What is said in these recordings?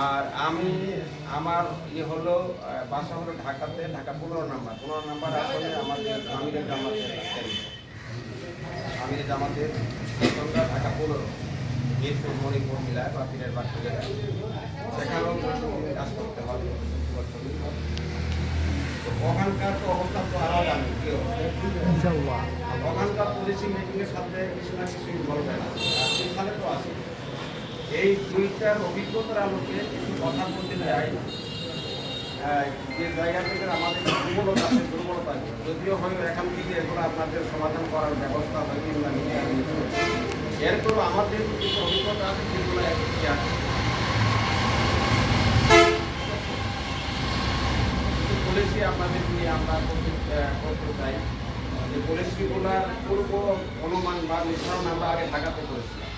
আর আমি আমার হলো বাসা হলো ঢাকাতে, ঢাকা 15 নম্বর আসলে আমাদের আমিরের জামাতের সন্ধ্যা ঢাকা 15 মিরপুর মণিপুর মিলায় বা পীরের বাড়ি সেখানেও কাজ করতে হবে। ওখানকার তো অবস্থা তো আলাদা নেই, ওখানকার পলিসি মেকিংয়ের সাথে কিছু না কিছু ইনভলভ হয় না। সেখানে তো আছে এই দুইটার অভিজ্ঞতার আলোকে কিছু কথা বলতে চাই। যে জায়গা থেকে আমাদের দুর্বলতা আছে, দুর্বলতা যদিও হয়তো এখান থেকে এগুলো আপনাদের সমাধান করার ব্যবস্থা হয় কিংবা এরপর আমাদের কিছু অভিজ্ঞতা আছে সেগুলো শেয়ার পলিসি আপনাদের নিয়ে আমরা করতে চাই। যে পলিসিগুলোর পূর্ব অনুমান বা নির্ধারণ আমরা আগে ঢাকাতে করেছিলাম।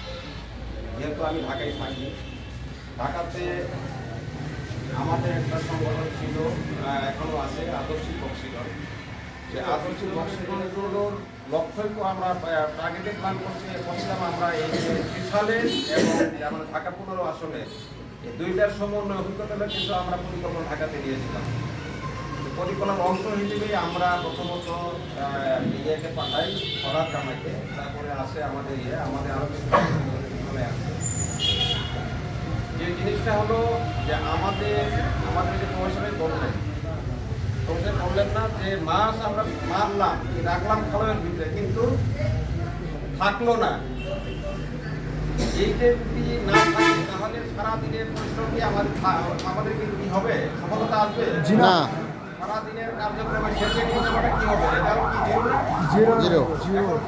যেহেতু আমি ঢাকায় থাকি, ঢাকাতে আমাদের একটা সংগঠন ছিল, এখনও আছে, আদর্শিক বক্সিগণ। যে আদর্শিক বক্সিগণগুলোর লক্ষ্যই তো আমরা টার্গেটেড প্ল্যান করছিলাম আমরা এই ত্রিশালে এবং আমাদের ঢাকা 15 আসলে এই দুইটার সমন্বয় অভিজ্ঞতাটা কিন্তু আমরা পরিকল্পনা ঢাকাতে দিয়েছিলাম। পরিকল্পনার অংশ হিসেবেই আমরা প্রথমত ইয়েকে পাঠাই ফরাদ জামাইকে, তারপরে আসে আমাদের আমাদের আরও কিছু আছে। যে জিনিসটা হলো যে আমাদের যে প্রফেসরে বললেন না যে মাছ আমরা মারলাম রাখলাম খালের ভিতরে, কিন্তু থাকলো না। এইটা যদি না থাকে তাহলে সারাদিনের পরিশ্রম কি আমাদের কিন্তু কি হবে, সফলতা আসবে না। সারাদিনের কার্যক্রমে শেষে নিয়ে যাওয়াটা কি হবে, রেজাল্ট কি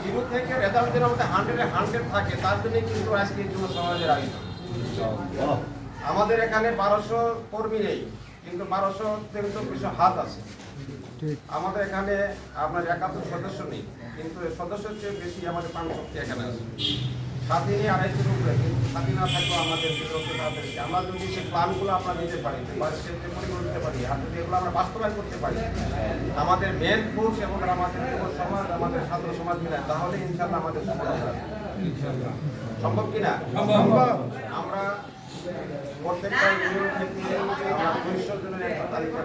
জিরো থেকে রেজাল্ট যেন আমাদের 100-এ 100 থাকে, তার জন্যই কিন্তু আজকে যুব সমাজের আয়োজন। আমাদের এখানে 1200 কর্মী নেই, কিন্তু 1200 থেকে তো কিছু হাত আছে। আমাদের এখানে আপনার 71 সদস্য নেই, কিন্তু সদস্যের চেয়ে বেশি আমাদের প্রাণশক্তি এখানে আছে। সাথে নিয়ে 250 উপরে, কিন্তু সাথে না থাকলেও আমাদের আমরা যদি সেই প্ল্যানগুলো আমরা নিতে পারি, নিতে পারি, হাতে এগুলো আমরা বাস্তবায়ন করতে পারি, আমাদের মেন ফোর্স এবং আমাদের সমাজ, আমাদের ছাত্র সমাজ মিলে, তাহলে ইনশাল্লাহ আমাদের সম্ভব কিনা আমরা প্রত্যেকটা ইউনিয়ন থেকে আমরা 200 জনের একটা তালিকা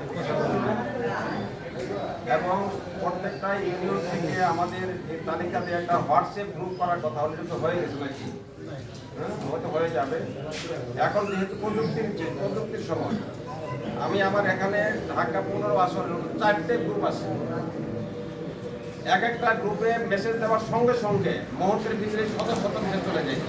এবং প্রত্যেকটা ইউনিয়ন থেকে আমাদের এই তালিকাতে একটা হোয়াটসঅ্যাপ গ্রুপ করার কথা অলরেডি তো হয়ে গেছে নাকি, হয়তো হয়ে যাবে। এখন যেহেতু প্রযুক্তির সময়, আমি আমার এখানে ঢাকা 15 আসন 4টে গ্রুপ আছে। এক একটা গ্রুপে মেসেজ দেওয়ার সঙ্গে সঙ্গে মুহূর্তের ভিতরে শত শত মেসেজ চলে যায়।